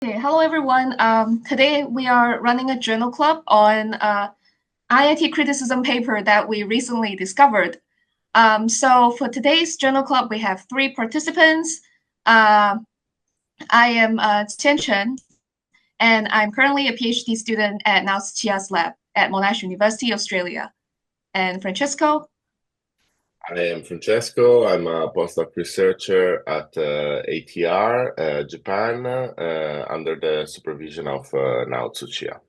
Okay, hello everyone. Today we are running a journal club on IIT criticism paper that we recently discovered. So for today's journal club, we have 3 participants. I am Qianchen, and I'm currently a PhD student at Chia's lab at Monash University, Australia. And Francesco? I am Francesco. I'm a postdoc researcher at ATR, Japan, under the supervision of Naotsu Chia.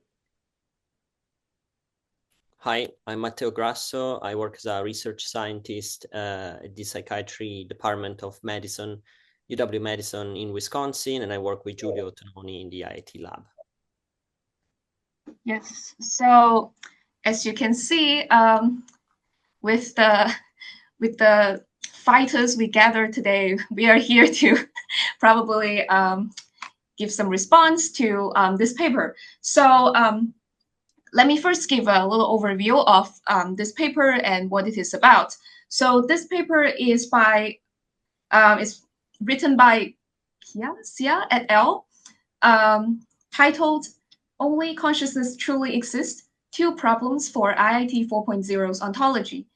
Hi, I'm Matteo Grasso. I work as a research scientist at the psychiatry department of medicine, UW Medicine in Wisconsin, and I work with Giulio Tononi in the IIT lab. Yes, so as you can see, with the fighters we gathered today, we are here to probably give some response to this paper. So let me first give a little overview of this paper and what it is about. So this paper is written by Xia et al., titled "Only Consciousness Truly Exists: 2 Problems for IIT 4.0's Ontology,"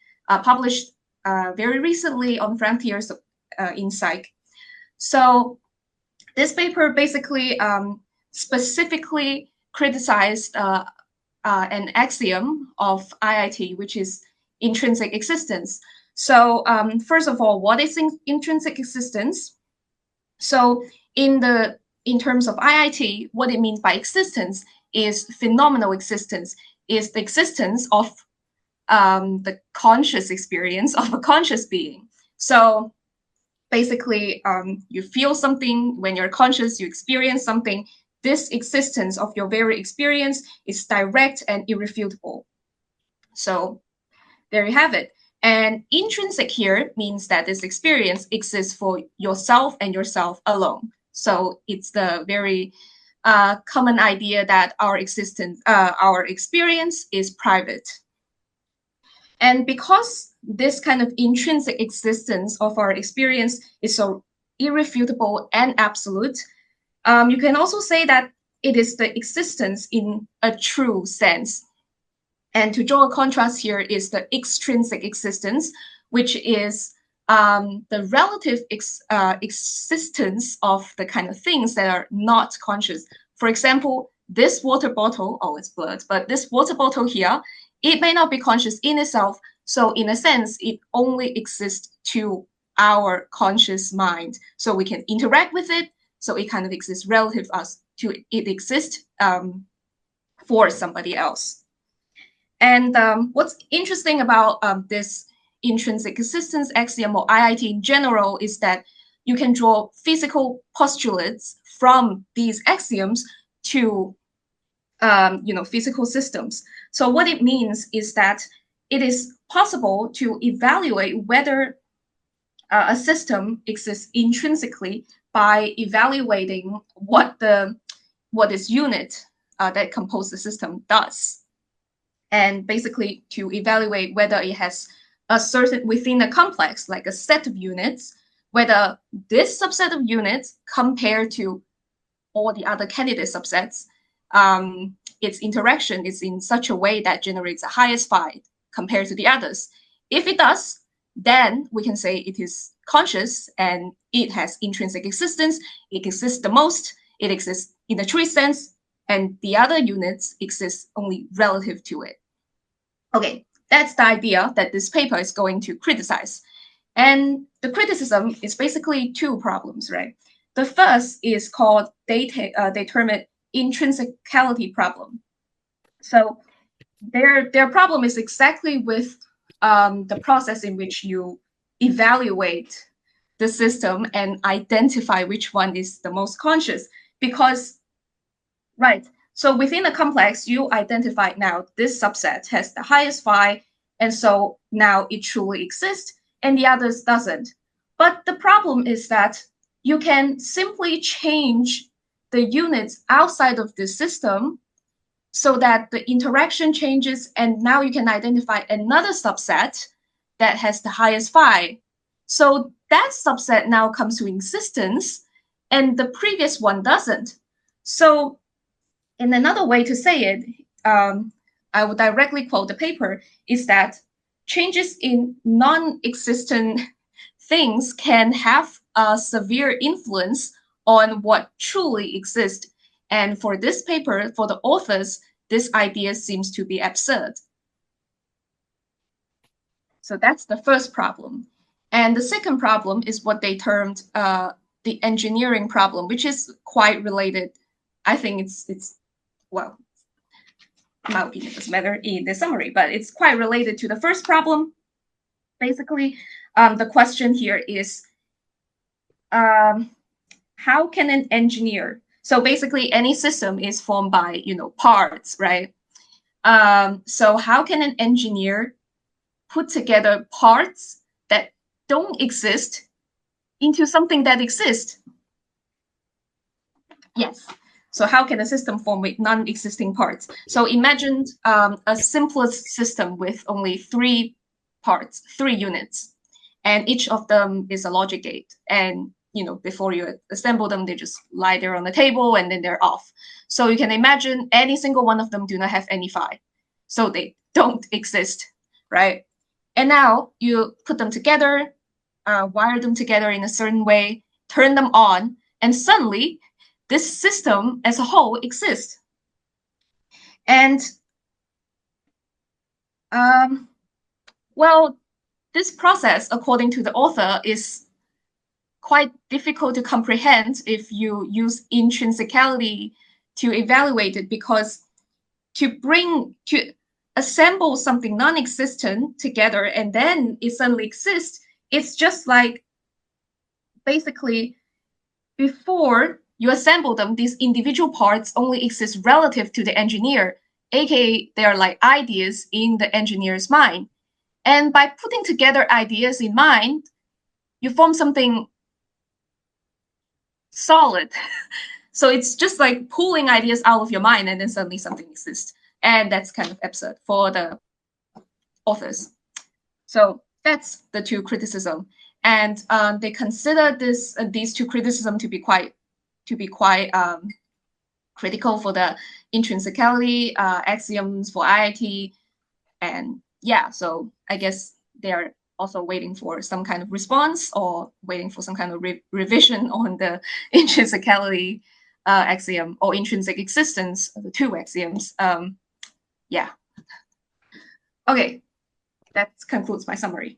published very recently on Frontiers in Psych. So this paper basically specifically criticized an axiom of IIT, which is intrinsic existence. So first of all, what is intrinsic existence? So in terms of IIT, what it means by existence is phenomenal existence, is the existence of the conscious experience of a conscious being. So basically, you feel something when you're conscious, you experience something. This existence of your very experience is direct and irrefutable. So there you have it. And intrinsic here means that this experience exists for yourself and yourself alone. So it's the very common idea that our experience is private. And because this kind of intrinsic existence of our experience is so irrefutable and absolute, you can also say that it is the existence in a true sense. And to draw a contrast here is the extrinsic existence, which is the relative existence of the kind of things that are not conscious. For example, this water bottle, it's blurred, but this water bottle here, it may not be conscious in itself. So in a sense, it only exists to our conscious mind. So we can interact with it. So it kind of exists relative to it exists for somebody else. And what's interesting about this intrinsic existence axiom or IIT in general is that you can draw physical postulates from these axioms to physical systems. So what it means is that it is possible to evaluate whether a system exists intrinsically by evaluating what this unit that composes the system does. And basically to evaluate whether it has a certain, within a complex, like a set of units, whether this subset of units compared to all the other candidate subsets, its interaction is in such a way that generates the highest phi compared to the others. If it does, then we can say it is conscious and it has intrinsic existence. It exists the most. It exists in a true sense, and the other units exist only relative to it. Okay, that's the idea that this paper is going to criticize. And the criticism is basically 2 problems, right? The first is called they term it intrinsicality problem. So their problem is exactly with the process in which you evaluate the system and identify which one is the most conscious. Because, right, so within a complex, you identify now this subset has the highest phi, and so now it truly exists, and the others doesn't. But the problem is that you can simply change the units outside of the system so that the interaction changes, and now you can identify another subset that has the highest phi. So that subset now comes to existence, and the previous one doesn't. So in another way to say it, I would directly quote the paper, is that changes in non-existent things can have a severe influence on what truly exists. And for this paper, for the authors, this idea seems to be absurd. So that's the first problem. And the second problem is what they termed the engineering problem, which is quite related. I think it's well, my opinion doesn't matter in the summary, but it's quite related to the first problem. Basically, the question here is, how can an engineer? So basically, any system is formed by parts, right? So how can an engineer put together parts that don't exist into something that exists? Yes. So how can a system form with non-existing parts? So imagine a simplest system with only 3 parts, 3 units, and each of them is a logic gate. And before you assemble them, they just lie there on the table and then they're off. So you can imagine any single one of them do not have any phi. So they don't exist, right? And now you put them together, wire them together in a certain way, turn them on, and suddenly this system as a whole exists. And well, this process, according to the author, is quite difficult to comprehend if you use intrinsicality to evaluate it, because to assemble something non-existent together and then it suddenly exists, it's just like basically before you assemble them, these individual parts only exist relative to the engineer, aka they are like ideas in the engineer's mind. And by putting together ideas in mind, you form something solid. So it's just like pulling ideas out of your mind and then suddenly something exists. And that's kind of absurd for the authors. So that's the 2 criticisms. And they consider these 2 criticisms to be quite critical for the intrinsicality axioms for IIT. And yeah, so I guess they're also waiting for some kind of response or waiting for some kind of revision on the intrinsicality axiom or intrinsic existence, the 2 axioms. Yeah. Okay, that concludes my summary.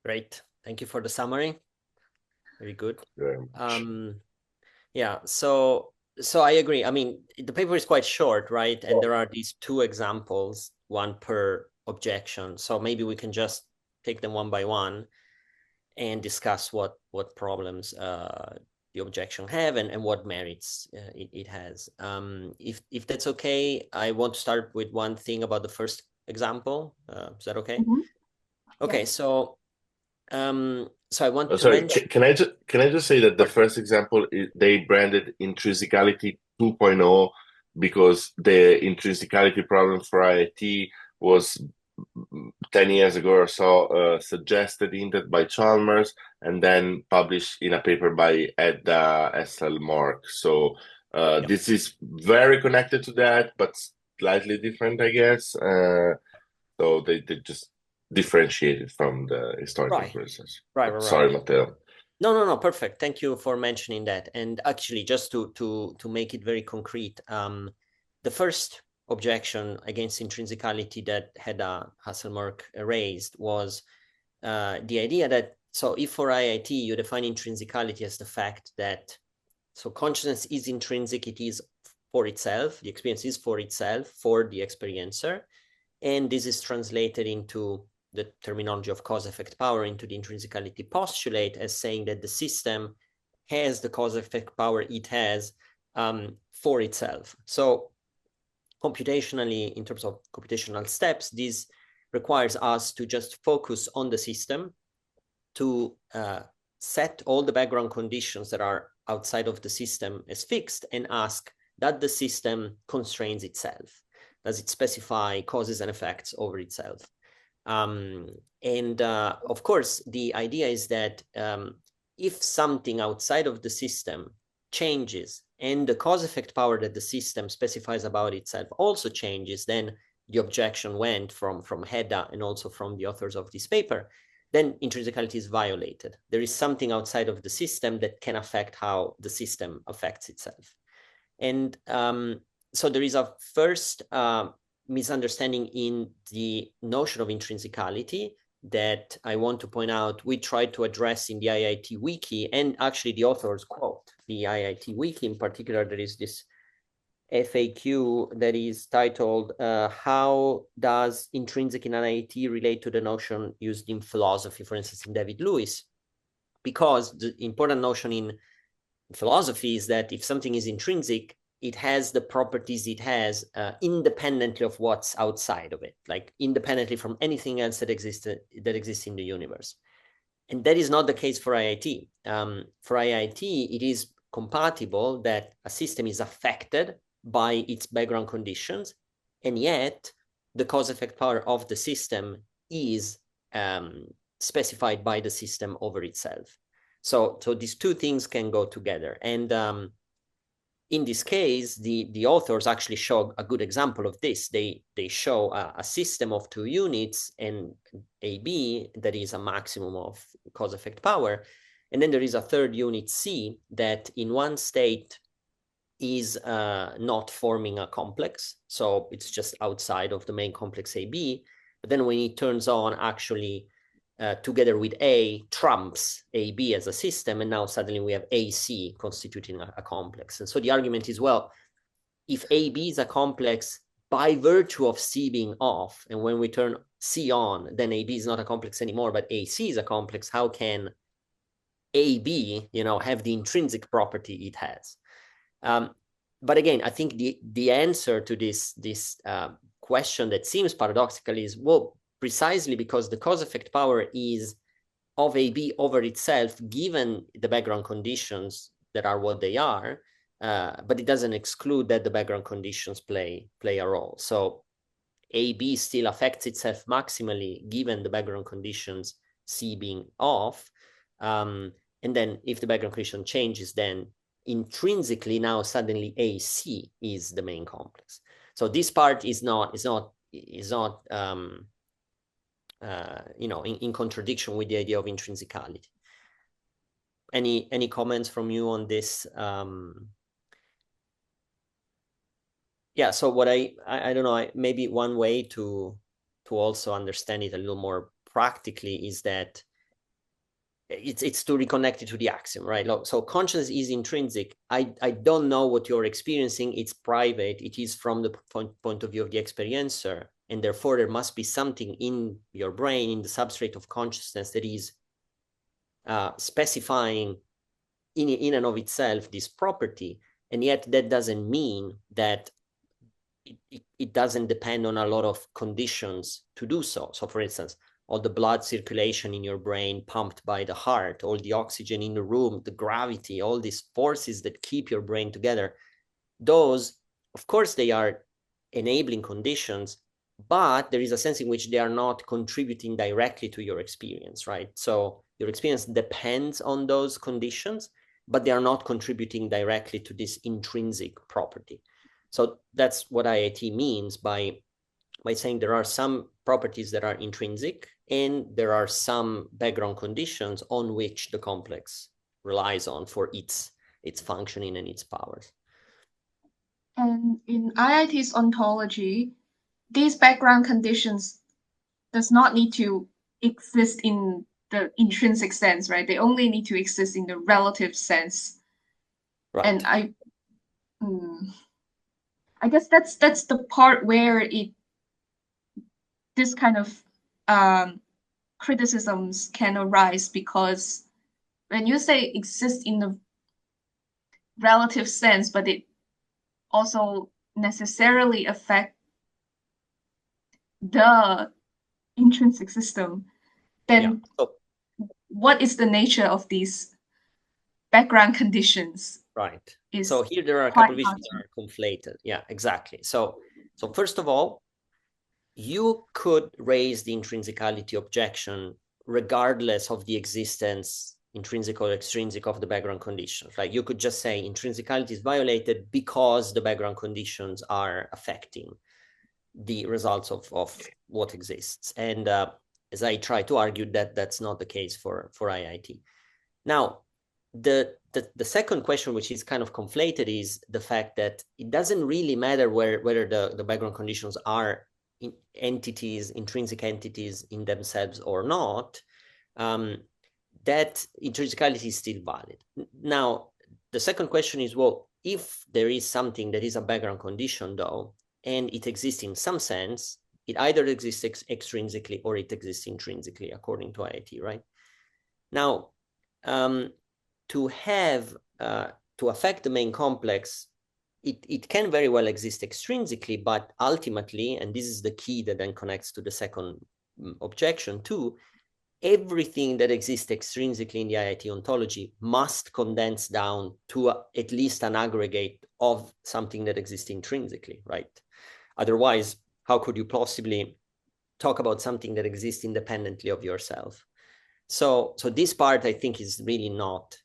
Great. Thank you for the summary. Very good. Yeah, so I agree. I mean, the paper is quite short, right? And there are these 2 examples, 1 per objection. So maybe we can just take them one by one and discuss what problems the objection have and what merits it has. If that's okay, I want to start with one thing about the first example. Is that okay? Mm-hmm. Okay, Yes. so I want to sorry, mention... can I just say that the first example, they branded intrinsicality 2.0 because the intrinsicality problem for IIT was 10 years ago or so suggested hinted by Chalmers and then published in a paper by Edda Esselmark. So this is very connected to that, but slightly different, I guess. So they just differentiated from the historical process. Right. Sorry, Matteo. No, perfect. Thank you for mentioning that. And actually, just to make it very concrete, the first objection against intrinsicality that Hedda Hasselmark raised was the idea that, so if for IIT you define intrinsicality as the fact that, so consciousness is intrinsic, it is for itself, the experience is for itself, for the experiencer, and this is translated into the terminology of cause-effect power, into the intrinsicality postulate as saying that the system has the cause-effect power it has for itself. So computationally, in terms of computational steps, this requires us to just focus on the system, to set all the background conditions that are outside of the system as fixed, and ask that the system constrains itself. Does it specify causes and effects over itself? Of course, the idea is that if something outside of the system changes and the cause-effect power that the system specifies about itself also changes, then the objection went from Hedda and also from the authors of this paper, then intrinsicality is violated. There is something outside of the system that can affect how the system affects itself. And so there is a first misunderstanding in the notion of intrinsicality that I want to point out. We tried to address in the IIT Wiki, and actually the authors quote the IIT Wiki in particular. There is this FAQ that is titled, how does intrinsic in an IIT relate to the notion used in philosophy, for instance, in David Lewis? Because the important notion in philosophy is that if something is intrinsic, it has the properties it has independently of what's outside of it, like independently from anything else that exists in the universe. And that is not the case for IIT. For IIT, it is compatible that a system is affected by its background conditions, and yet the cause-effect power of the system is specified by the system over itself. So these two things can go together. And in this case, the authors actually show a good example of this. They show a system of two units and AB that is a maximum of cause-effect power. And then there is a third unit C that in one state is not forming a complex. So it's just outside of the main complex AB. But then when it turns on, actually, together with A, trumps AB as a system, and now suddenly we have AC constituting a complex. And so the argument is, well, if AB is a complex by virtue of C being off, and when we turn C on, then AB is not a complex anymore, but AC is a complex, how can AB, have the intrinsic property it has? But again, I think the answer to this question that seems paradoxical is, well, precisely because the cause-effect power is of AB over itself, given the background conditions that are what they are, but it doesn't exclude that the background conditions play a role. So AB still affects itself maximally, given the background conditions, C being off. And then if the background condition changes, then intrinsically now suddenly AC is the main complex. So this part is not in contradiction with the idea of intrinsicality. Any comments from you on this? Yeah, so what I don't know, maybe one way to also understand it a little more practically is that it's to reconnect it to the axiom, right? So consciousness is intrinsic. I don't know what you're experiencing. It's private. It is from the point of view of the experiencer. And therefore, there must be something in your brain, in the substrate of consciousness, that is specifying in and of itself this property. And yet that doesn't mean that it doesn't depend on a lot of conditions to do so. So for instance, all the blood circulation in your brain pumped by the heart, all the oxygen in the room, the gravity, all these forces that keep your brain together, those, of course, they are enabling conditions, but there is a sense in which they are not contributing directly to your experience, right? So your experience depends on those conditions, but they are not contributing directly to this intrinsic property. So that's what IIT means by saying there are some properties that are intrinsic and there are some background conditions on which the complex relies on for its functioning and its powers. And in IIT's ontology, these background conditions does not need to exist in the intrinsic sense, right? They only need to exist in the relative sense. Right. And I guess that's the part where this kind of criticisms can arise, because when you say exist in the relative sense, but it also necessarily affect the intrinsic system, then what is the nature of these background conditions? Right. So here there are a couple of issues that are conflated. Yeah, exactly. So first of all, you could raise the intrinsicality objection regardless of the existence intrinsic or extrinsic of the background conditions. Like you could just say intrinsicality is violated because the background conditions are affecting the results of what exists. And as I try to argue, that that's not the case for IIT. Now, the second question, which is kind of conflated, is the fact that it doesn't really matter whether the background conditions are entities, intrinsic entities in themselves or not. That intrinsicality is still valid. Now, the second question is, well, if there is something that is a background condition, though, and it exists in some sense, it either exists extrinsically or it exists intrinsically, according to IIT, right? Now, to affect the main complex, it can very well exist extrinsically, but ultimately, and this is the key that then connects to the second objection too, everything that exists extrinsically in the IIT ontology must condense down to at least an aggregate of something that exists intrinsically, right? Otherwise, how could you possibly talk about something that exists independently of yourself? So this part, I think, is really not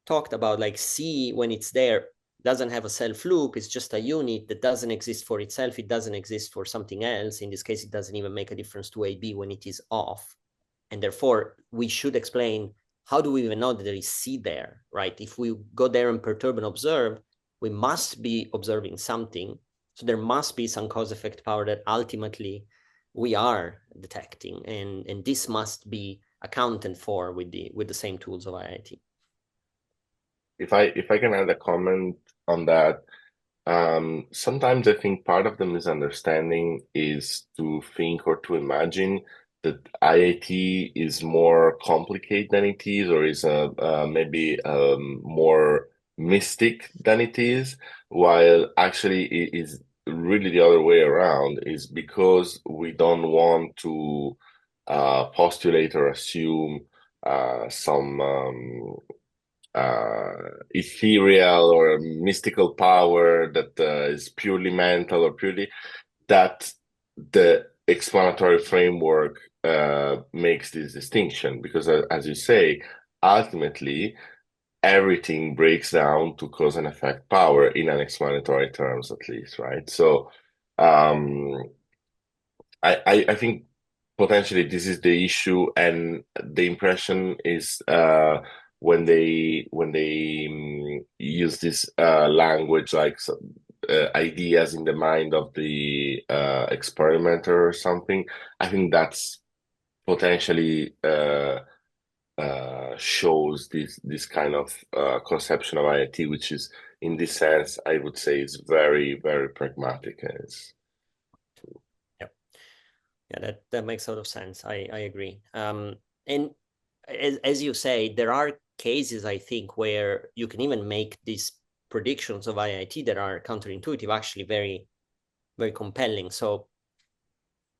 talked about. Like C, when it's there, doesn't have a self loop. It's just a unit that doesn't exist for itself. It doesn't exist for something else. In this case, it doesn't even make a difference to AB when it is off. And therefore, we should explain, how do we even know that there is C there, right? If we go there and perturb and observe, we must be observing something. So there must be some cause-effect power that ultimately we are detecting. And this must be accounted for with the same tools of IIT. If I can add a comment on that, sometimes I think part of the misunderstanding is to think or to imagine that IIT is more complicated than it is, or is maybe more mystic than it is, while actually it is really the other way around, is because we don't want to postulate or assume some ethereal or mystical power that is purely mental, or purely that the explanatory framework makes this distinction, because as you say, ultimately everything breaks down to cause and effect power in an explanatory terms, at least, right? So I think potentially this is the issue, and the impression is when they use this language, like ideas in the mind of the experimenter or something, I think that's potentially shows this kind of conception of IIT, which is, in this sense, I would say, is very, very pragmatic. Yeah, that makes a lot of sense. I agree. And as you say, there are cases, I think, where you can even make these predictions of IIT that are counterintuitive actually very, very compelling. So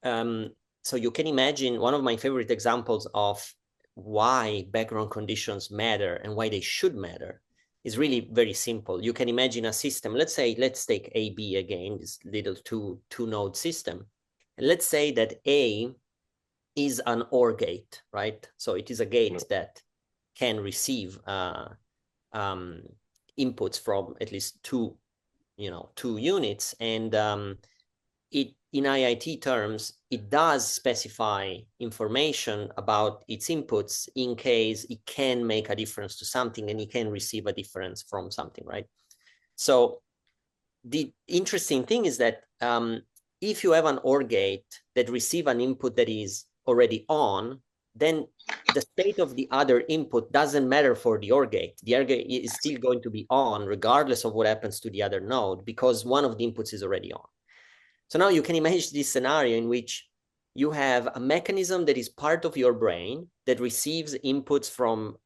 you can imagine, one of my favorite examples of why background conditions matter and why they should matter is really very simple. You can imagine a system. Let's take AB again, this little two node system. And let's say that A is an OR gate, right? So it is a gate that can receive inputs from at least two units. And it, in IIT terms, it does specify information about its inputs in case it can make a difference to something and it can receive a difference from something, right? So the interesting thing is that if you have an OR gate that receives an input that is already on, then the state of the other input doesn't matter for the OR gate. The OR gate is still going to be on regardless of what happens to the other node, because one of the inputs is already on. So now you can imagine this scenario in which you have a mechanism that is part of your brain that receives inputs from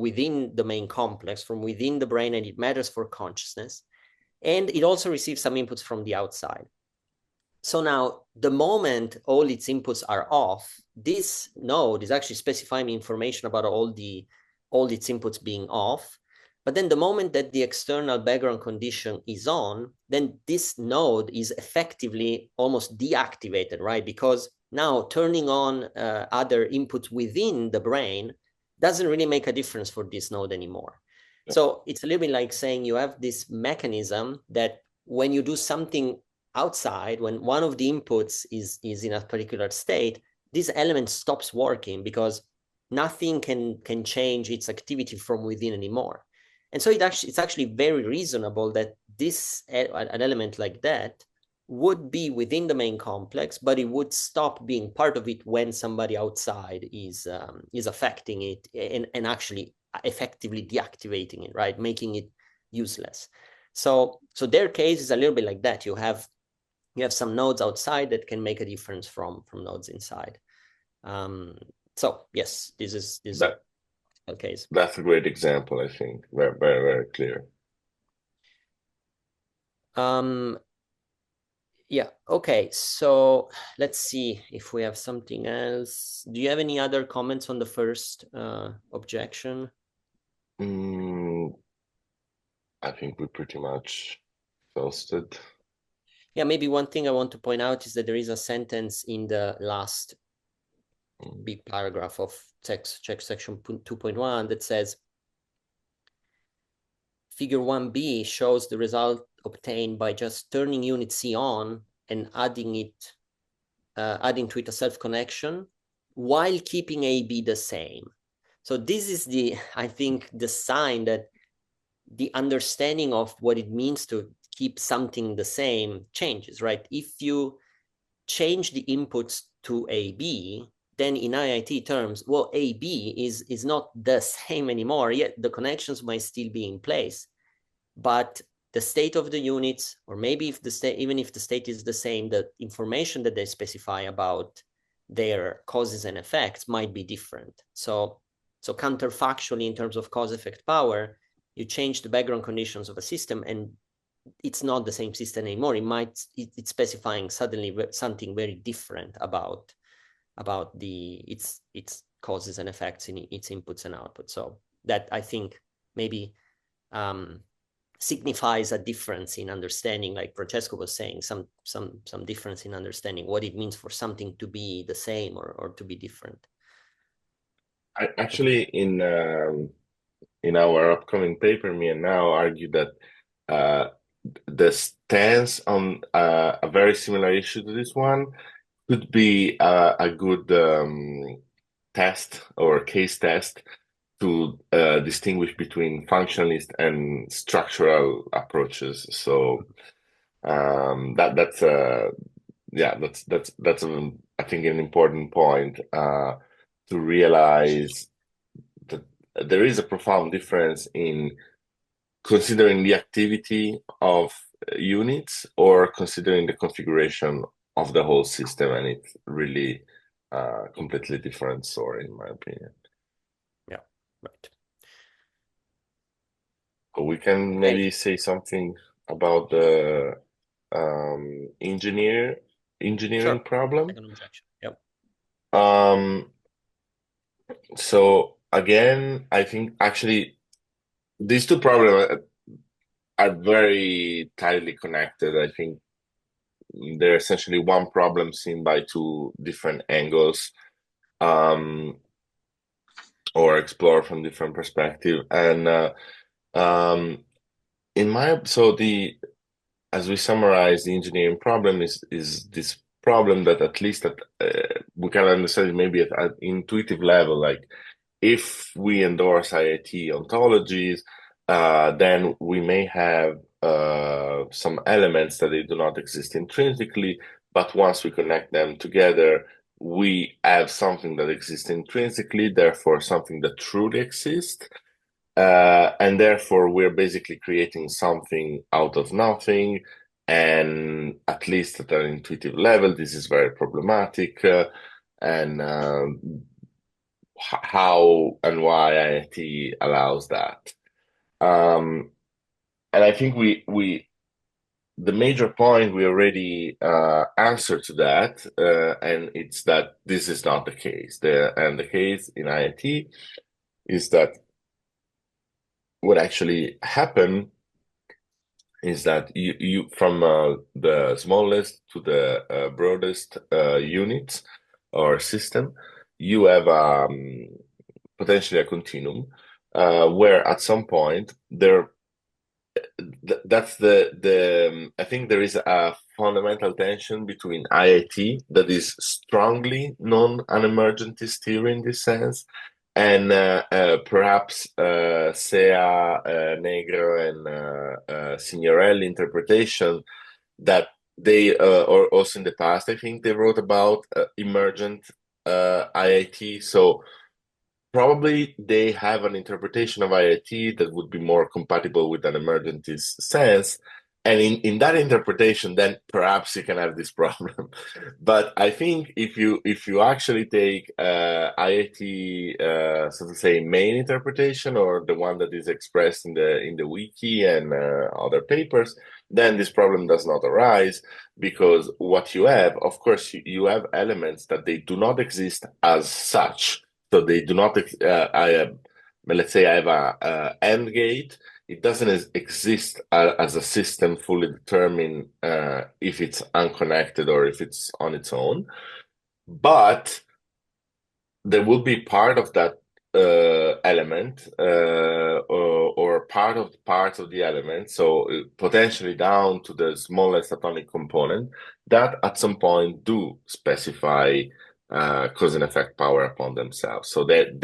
within the main complex, from within the brain, and it matters for consciousness. And it also receives some inputs from the outside. So now, the moment all its inputs are off, this node is actually specifying information about all its inputs being off. But then the moment that the external background condition is on, then this node is effectively almost deactivated, right? Because now turning on other inputs within the brain doesn't really make a difference for this node anymore. Yeah. So it's a little bit like saying you have this mechanism that when you do something outside, when one of the inputs is in a particular state, this element stops working because nothing can change its activity from within anymore. And so it's actually very reasonable that an element like that would be within the main complex, but it would stop being part of it when somebody outside is affecting it and actually effectively deactivating it, right? Making it useless. So their case is a little bit like that. You have some nodes outside that can make a difference from nodes inside. So yes, this is a case. That's a great example, I think. Very, very, very clear. Yeah, okay, so let's see if we have something else. Do you have any other comments on the first objection? I think we pretty much exhausted. Yeah, maybe one thing I want to point out is that there is a sentence in the last big paragraph of check section 2.1 that says, figure 1b shows the result obtained by just turning unit C on and adding to it a self-connection while keeping AB the same. So this is I think the sign that the understanding of what it means to keep something the same changes, right? If you change the inputs to AB, then in IIT terms, well, AB is not the same anymore, yet the connections might still be in place. But the state of the units, or maybe even if the state is the same, the information that they specify about their causes and effects might be different. So counterfactually, in terms of cause-effect power, you change the background conditions of a system and it's not the same system anymore. It's specifying suddenly something very different about its causes and effects in its inputs and outputs. So that, I think, maybe signifies a difference in understanding, like Francesco was saying, some difference in understanding what it means for something to be the same or to be different. I actually, in our upcoming paper, me and Now argue that the stance on a very similar issue to this one could be a good test or case test to distinguish between functionalist and structural approaches. So that's I think an important point to realize that there is a profound difference in considering the activity of units or considering the configuration of the whole system, and it's really a completely different story, in my opinion. Yeah, right. So we can maybe say something about the engineering problem. Second objection. Yep. So again, I think actually these two problems are very tightly connected. I think they're essentially one problem seen by two different angles, or explored from different perspective. And as we summarize, the engineering problem is this problem that at least we can understand maybe at an intuitive level. Like if we endorse IIT ontologies, then we may have some elements that they do not exist intrinsically, but once we connect them together, we have something that exists intrinsically, therefore something that truly exists. And therefore, we're basically creating something out of nothing. And at least at an intuitive level, this is very problematic. And how and why IIT allows that. And I think the major point we already answered to that, and it's that this is not the case. The case in IIT is that what actually happened is that you from the smallest to the broadest units or system, you have potentially a continuum, where at some point that's I think there is a fundamental tension between IIT that is strongly non-emergentist theory in this sense, and perhaps Sea, Negro, and Signorelli interpretation that they, or also in the past, I think they wrote about emergent IIT. So probably they have an interpretation of IIT that would be more compatible with an emergentist sense. And in that interpretation, then perhaps you can have this problem. But I think if you actually take IIT, so to say, main interpretation, or the one that is expressed in the wiki and other papers, then this problem does not arise, because what you have, of course, you have elements that they do not exist as such. So they do not. Let's say I have a AND gate. It doesn't exist as a system fully determined if it's unconnected or if it's on its own. But there will be part of that element or parts of the element, so potentially down to the smallest atomic component, that at some point do specify cause and effect power upon themselves. So that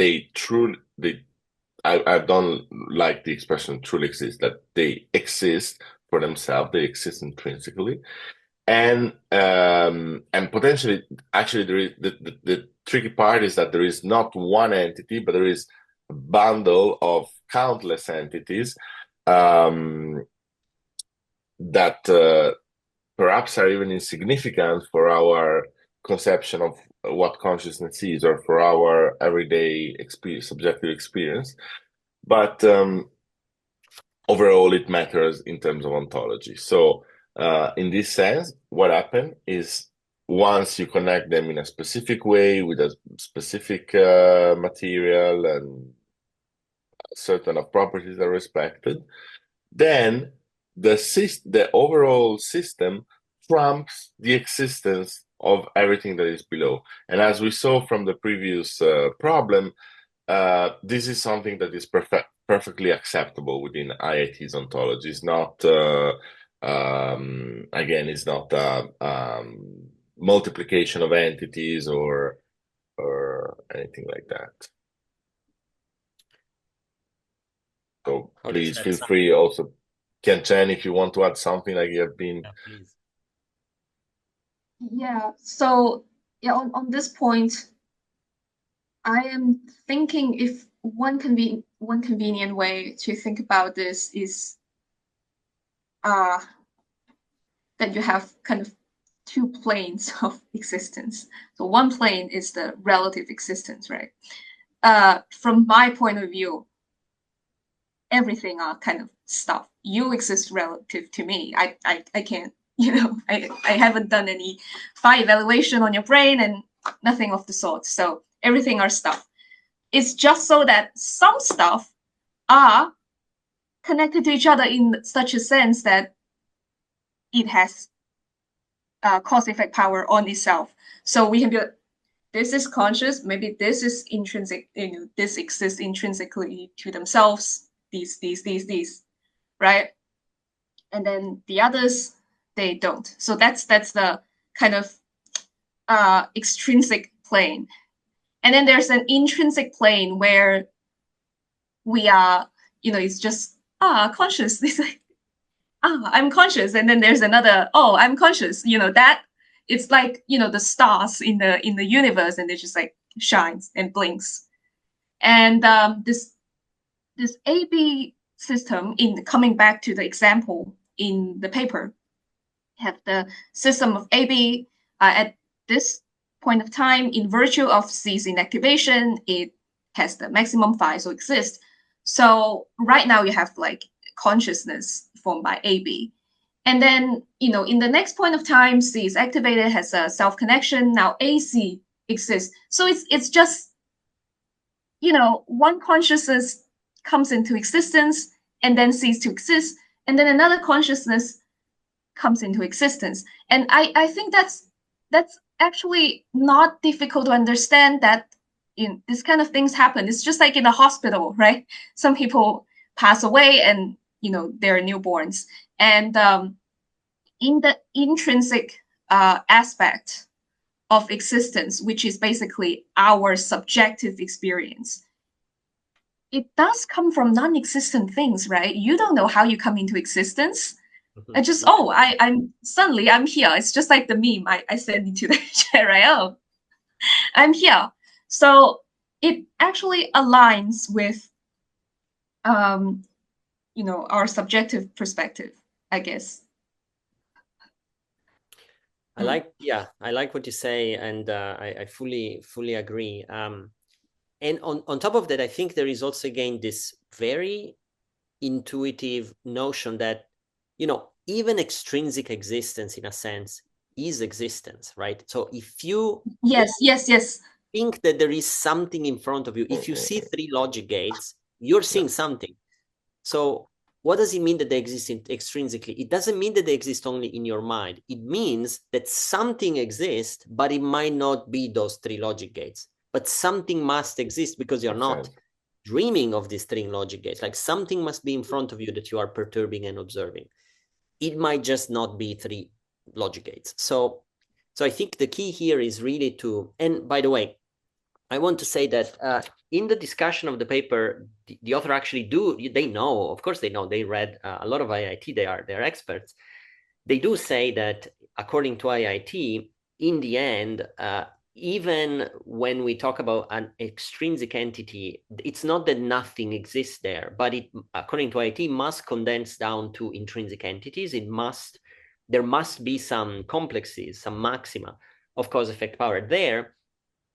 I don't like the expression truly exist, that they exist for themselves, they exist intrinsically. And potentially, actually, there is the tricky part is that there is not one entity, but there is a bundle of countless entities that perhaps are even insignificant for our conception of what consciousness is, or for our everyday subjective experience. But overall, it matters in terms of ontology. So in this sense, what happened is, once you connect them in a specific way with a specific material and certain of properties are respected, then the overall system trumps the existence of everything that is below. And as we saw from the previous problem, this is something that is perfectly acceptable within IIT's ontology. It's not, again, it's not multiplication of entities or anything like that. So please feel free also, Qianchen, if you want to add something, like you have been. Yeah, please. Yeah, so yeah, on this point, I am thinking if one convenient way to think about this is that you have kind of two planes of existence. So one plane is the relative existence, right? From my point of view, everything are kind of stuff. You exist relative to me. I can't, I haven't done any phi evaluation on your brain and nothing of the sort. So everything are stuff. It's just so that some stuff are connected to each other in such a sense that it has cause-effect power on itself. So we can be like, this is conscious, maybe this is intrinsic, this exists intrinsically to themselves, these, right? And then the others, they don't. So that's the kind of extrinsic plane. And then there's an intrinsic plane where we are, it's just conscious. It's like, I'm conscious. And then there's another, I'm conscious. That it's like, the stars in the universe, and it just like shines and blinks. And this AB system, in coming back to the example in the paper, have the system of AB at this point of time, in virtue of C's inactivation, it has the maximum phi, so exists. So right now you have like consciousness formed by AB. And then, in the next point of time, C is activated, has a self-connection. Now AC exists. So it's just, one consciousness comes into existence and then ceases to exist. And then another consciousness comes into existence. And I think that's actually not difficult to understand, that this kind of things happen. It's just like in a hospital, right? Some people pass away, and they're newborns. And in the intrinsic aspect of existence, which is basically our subjective experience, it does come from non-existent things, right? You don't know how you come into existence. I just, I'm suddenly I'm here. It's just like the meme I sent into the chat, right? Oh, I'm here. So it actually aligns with, our subjective perspective, I guess. I like what you say, and I fully agree. And on top of that, I think there is also, again, this very intuitive notion that, even extrinsic existence, in a sense, is existence, right? So if you yes think that there is something in front of you, if you see 3 logic gates, you're seeing something. So what does it mean that they exist extrinsically? It doesn't mean that they exist only in your mind. It means that something exists, but it might not be those 3 logic gates. But something must exist, because you're not dreaming of these 3 logic gates. Like, something must be in front of you that you are perturbing and observing. It might just not be 3 logic gates. So I think the key here is really to, and by the way, I want to say that in the discussion of the paper, the author actually they know, of course they know, they read a lot of IIT, they're experts. They do say that according to IIT, in the end, even when we talk about an extrinsic entity, it's not that nothing exists there, but it, according to IIT, must condense down to intrinsic entities. There must be some complexes, some maxima of cause-effect power there.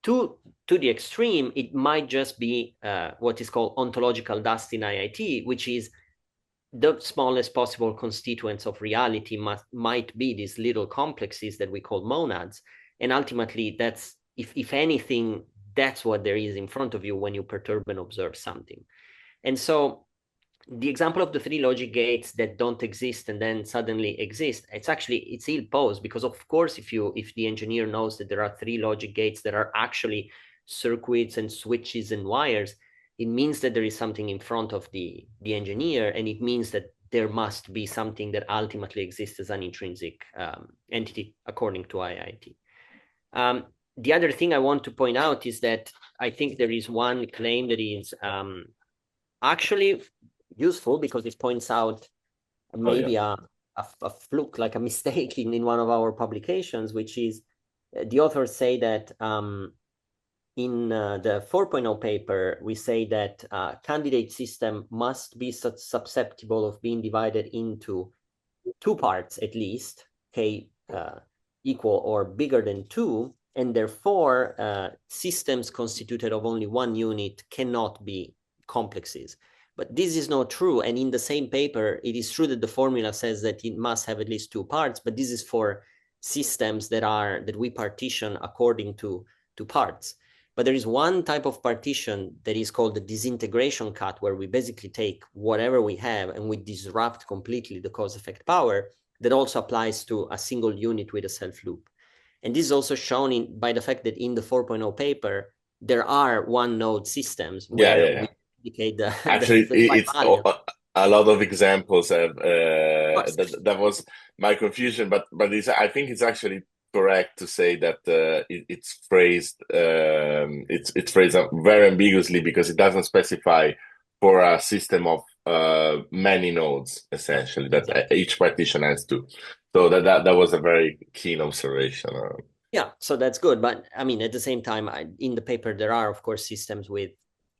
To the extreme, it might just be what is called ontological dust in IIT, which is the smallest possible constituents of reality might be these little complexes that we call monads. And ultimately, that's, if anything, that's what there is in front of you when you perturb and observe something. And so the example of the 3 logic gates that don't exist and then suddenly exist, it's ill-posed, because of course, if the engineer knows that there are 3 logic gates that are actually circuits and switches and wires, it means that there is something in front of the engineer, and it means that there must be something that ultimately exists as an intrinsic entity, according to IIT. The other thing I want to point out is that I think there is one claim that is actually useful, because it points out maybe a fluke, like a mistake in one of our publications, which is the authors say that in the 4.0 paper, we say that candidate system must be susceptible of being divided into 2 parts at least, k equal or bigger than 2, and therefore systems constituted of only 1 unit cannot be complexes. But this is not true. And in the same paper, it is true that the formula says that it must have at least 2 parts, but this is for systems that we partition according to parts. But there is one type of partition that is called the disintegration cut, where we basically take whatever we have and we disrupt completely the cause-effect power, that also applies to a single unit with a self-loop. And this is also shown by the fact that in the 4.0 paper, there are 1-node systems where we indicate actually it's a lot of examples have that was my confusion, but I think it's actually correct to say that it's phrased very ambiguously, because it doesn't specify for a system of many nodes, essentially, that each partition has 2. So that was a very keen observation. Yeah, so that's good. But I mean, at the same time, in the paper, there are, of course, systems with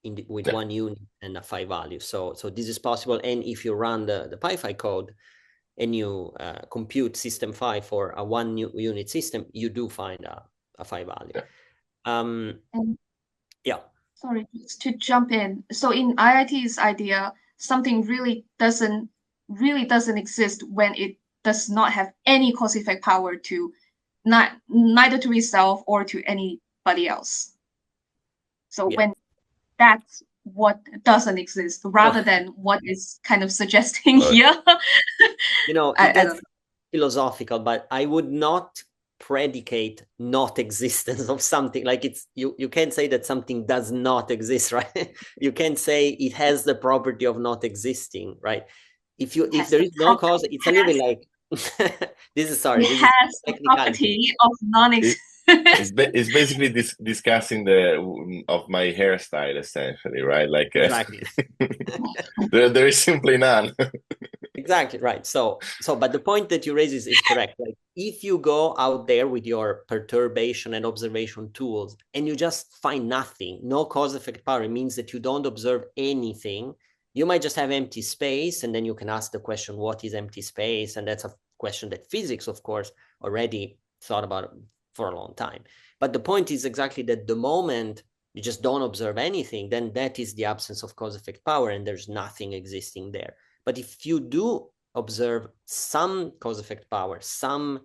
1 unit and a 5 value. So this is possible. And if you run the PyPhi code and you compute system 5 for a 1 unit system, you do find a 5 value. Yeah. Sorry, to jump in. So in IIT's idea, something really doesn't exist when it does not have any cause-effect power to neither to itself or to anybody else. So when that's what doesn't exist, rather than what is kind of suggesting here. That's philosophical, but I would not predicate not existence of something. Like it's you can't say that something does not exist, right? You can't say it has the property of not existing, right? If there is no cause, it's a little bit like this is the property of non-existence. It's basically discussing of my hairstyle, essentially, right? Like exactly. there is simply none. Exactly, right. So but the point that you raise is correct. Like if you go out there with your perturbation and observation tools and you just find nothing, no cause effect power, it means that you don't observe anything. You might just have empty space, and then you can ask the question, what is empty space? And that's a question that physics, of course, already thought about for a long time. But the point is exactly that the moment you just don't observe anything, then that is the absence of cause effect power, and there's nothing existing there. But if you do observe some cause effect power, some,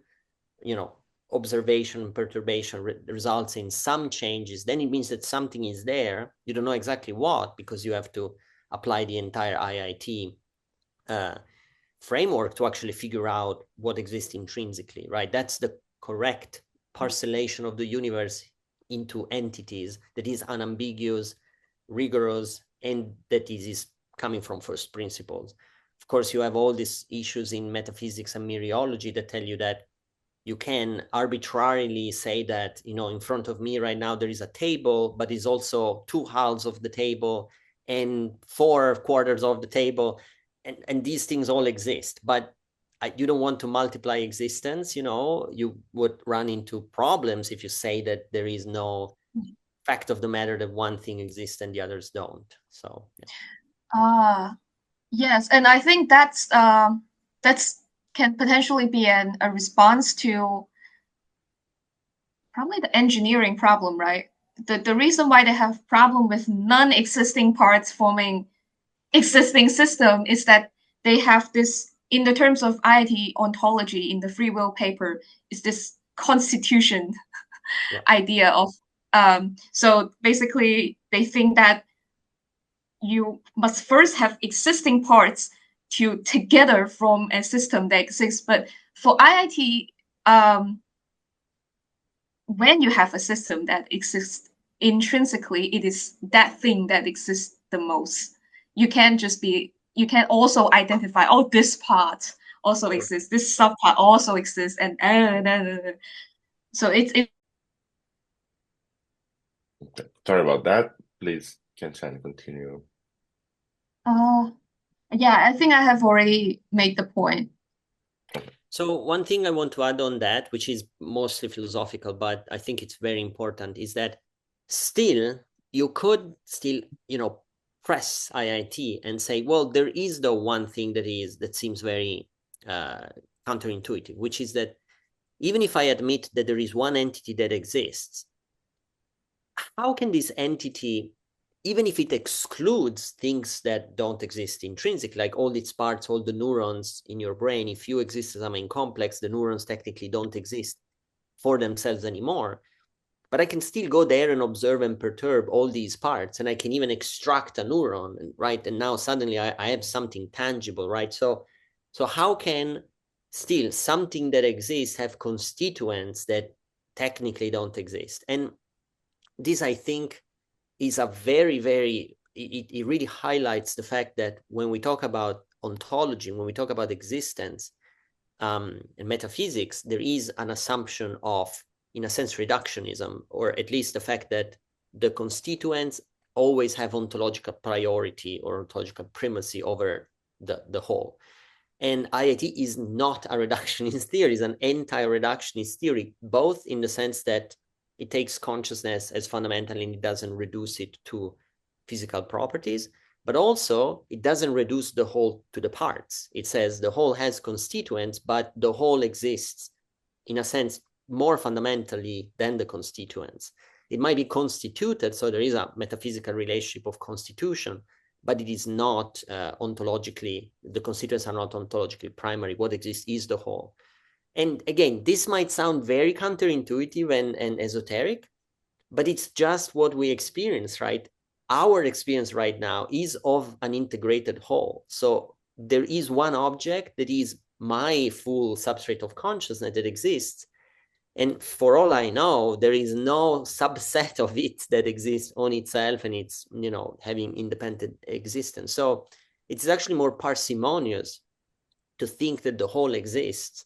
observation and perturbation results in some changes, then it means that something is there. You don't know exactly what, because you have to apply the entire IIT framework to actually figure out what exists intrinsically, right? That's the correct parcellation of the universe into entities that is unambiguous, rigorous, and that is coming from first principles. Of course, you have all these issues in metaphysics and mereology that tell you that you can arbitrarily say that, in front of me right now, there is a table, but it's also 2 halves of the table and 4 quarters of the table. And these things all exist, but you don't want to multiply existence. You would run into problems if you say that there is no fact of the matter that one thing exists and the others don't. So, yeah. Yes, and I think that's can potentially be a response to probably the engineering problem, right? The reason why they have problem with non-existing parts forming existing system is that they have this, in the terms of IIT ontology in the free will paper, is this constitution idea of so basically they think that you must first have existing parts to together from a system that exists. But for IIT, when you have a system that exists intrinsically, it is that thing that exists the most. You can also identify, oh, this part also exists, this subpart also exists, and so it's Sorry about that. Please, Qianchen, continue. Yeah, I think I have already made the point. So one thing I want to add on that, which is mostly philosophical, but I think it's very important, is that still you could still, press IIT and say, well, there is the one thing that seems very counterintuitive, which is that even if I admit that there is one entity that exists, how can this entity, even if it excludes things that don't exist intrinsically, like all its parts, all the neurons in your brain, if you exist as a main complex, the neurons technically don't exist for themselves anymore. But I can still go there and observe and perturb all these parts, and I can even extract a neuron, right? And now suddenly I have something tangible, right? So how can still something that exists have constituents that technically don't exist? And this, I think, is a very, very, it really highlights the fact that when we talk about ontology, when we talk about existence and metaphysics, there is an assumption of, in a sense, reductionism, or at least the fact that the constituents always have ontological priority or ontological primacy over the whole. And IIT is not a reductionist theory, it's an anti-reductionist theory, both in the sense that it takes consciousness as fundamental and it doesn't reduce it to physical properties, but also it doesn't reduce the whole to the parts. It says the whole has constituents, but the whole exists, in a sense, more fundamentally than the constituents. It might be constituted, so there is a metaphysical relationship of constitution, but it is not ontologically, the constituents are not ontologically primary. What exists is the whole. And again, this might sound very counterintuitive and esoteric, but it's just what we experience, right? Our experience right now is of an integrated whole. So there is one object that is my full substrate of consciousness that exists, And for all I know, there is no subset of it that exists on itself and it's, having independent existence. So it's actually more parsimonious to think that the whole exists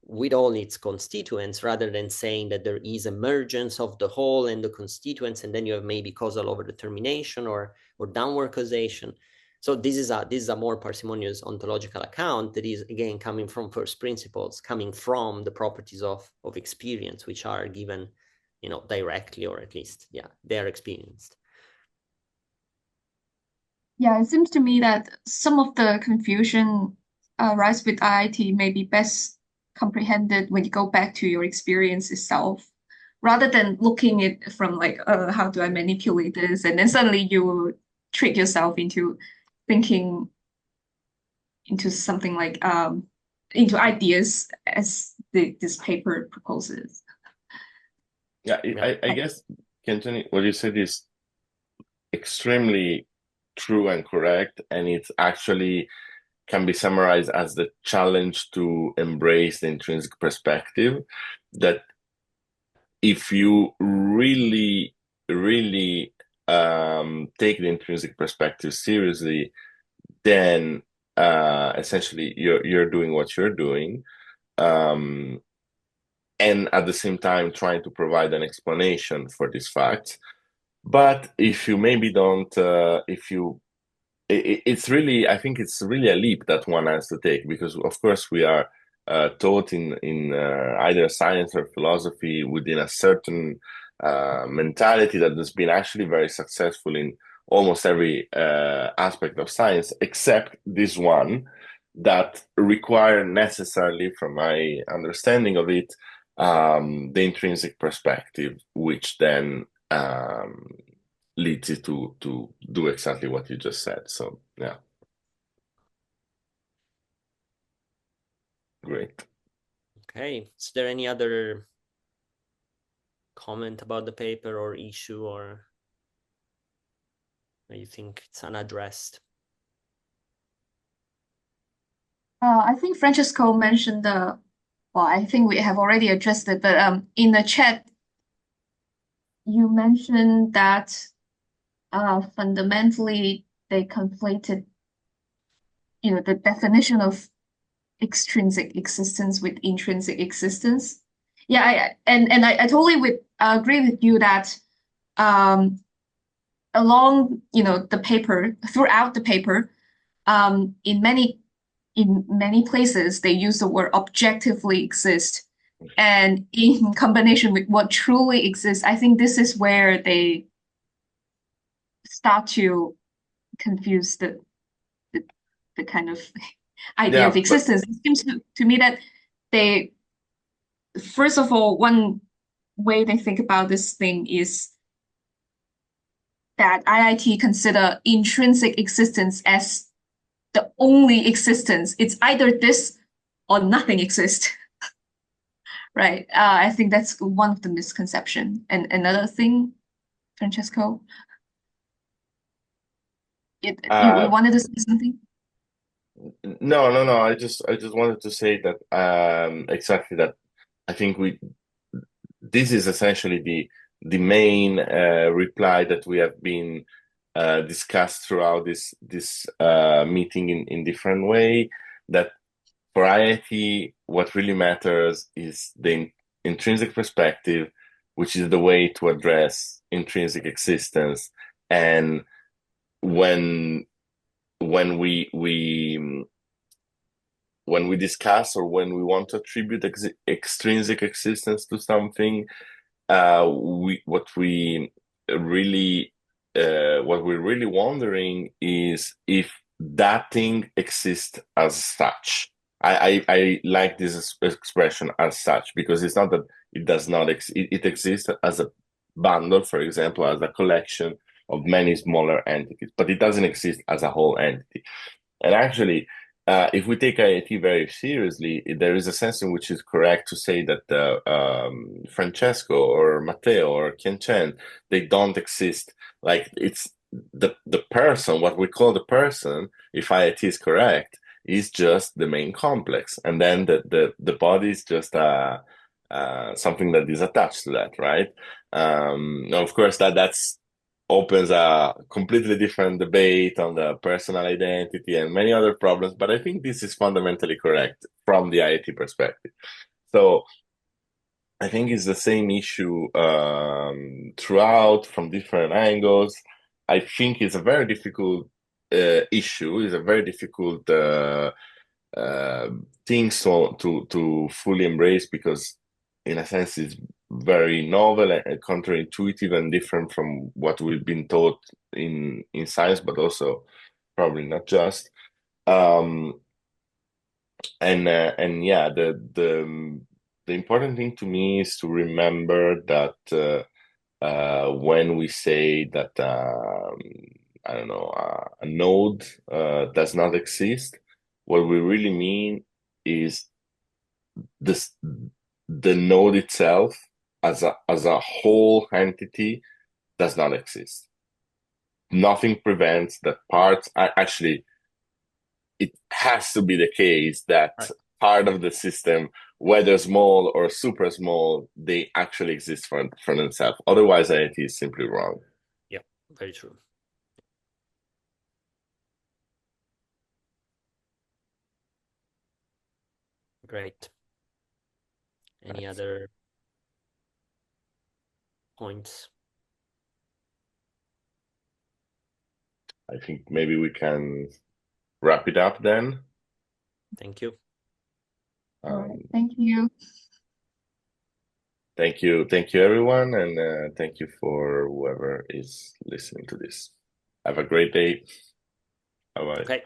with all its constituents, rather than saying that there is emergence of the whole and the constituents, and then you have maybe causal overdetermination or downward causation. So this is a more parsimonious ontological account that is, again, coming from first principles, coming from the properties of experience, which are given, directly, or at least, they're experienced. Yeah, it seems to me that some of the confusion rise with IIT may be best comprehended when you go back to your experience itself, rather than looking at it from like, how do I manipulate this? And then suddenly you trick yourself into thinking into something like into ideas as this paper proposes. Yeah, I guess, Qianchen, what you said is extremely true and correct, and it's actually can be summarized as the challenge to embrace the intrinsic perspective, that if you really, really take the intrinsic perspective seriously, then essentially you're doing what you're doing, and at the same time trying to provide an explanation for these facts. But if you maybe don't, it's really, I think it's really a leap that one has to take, because of course we are taught in either science or philosophy within a certain mentality that has been actually very successful in almost every aspect of science, except this one that require necessarily, from my understanding of it, the intrinsic perspective, which then leads you to do exactly what you just said. So yeah, great. Okay, is there any other comment about the paper or issue, or you think it's unaddressed? I think Francesco mentioned well, I think we have already addressed it, but in the chat, you mentioned that fundamentally they conflated, the definition of extrinsic existence with intrinsic existence. Yeah, I totally agree with you that along the paper, throughout the paper, in many places they use the word objectively exist, and in combination with what truly exists, I think this is where they start to confuse the kind of idea of existence. It seems to me that they, first of all, one way they think about this thing is that IIT consider intrinsic existence as the only existence. It's either this or nothing exists. Right. I think that's one of the misconceptions. And another thing, Francesco, you wanted to say something? No. I just wanted to say that exactly that. I think this is essentially the main reply that we have been discussed throughout this meeting in different way. That for IIT, what really matters is the intrinsic perspective, which is the way to address intrinsic existence. And when we discuss, or when we want to attribute extrinsic existence to something, what we're really wondering is if that thing exists as such. I like this expression, as such, because it's not that it does not it exists as a bundle, for example, as a collection of many smaller entities, but it doesn't exist as a whole entity. And actually, if we take IIT very seriously, there is a sense in which it's correct to say that Francesco or Matteo or Qianchen, they don't exist. Like, it's the person, what we call the person, if IIT is correct, is just the main complex, and then the body is just a something that is attached to that, right? Of course, that's opens a completely different debate on the personal identity and many other problems, but I think this is fundamentally correct from the IIT perspective. So I think it's the same issue throughout from different angles. I think it's a very difficult issue. It's a very difficult thing to fully embrace because, in a sense, it's very novel and counterintuitive and different from what we've been taught in science, but also probably not just. And yeah, the important thing to me is to remember that when we say that I don't know a node does not exist, what we really mean is this the node itself as a whole entity does not exist. Nothing prevents that parts actually. It has to be the case that part of the system, whether small or super small, they actually exist for themselves. Otherwise, it is simply wrong. Yeah, very true. Great. Any other points? I think maybe we can wrap it up then. Thank you. All right. Thank you. Thank you, everyone, and thank you for whoever is listening to this. Have a great day. Bye-bye. Okay.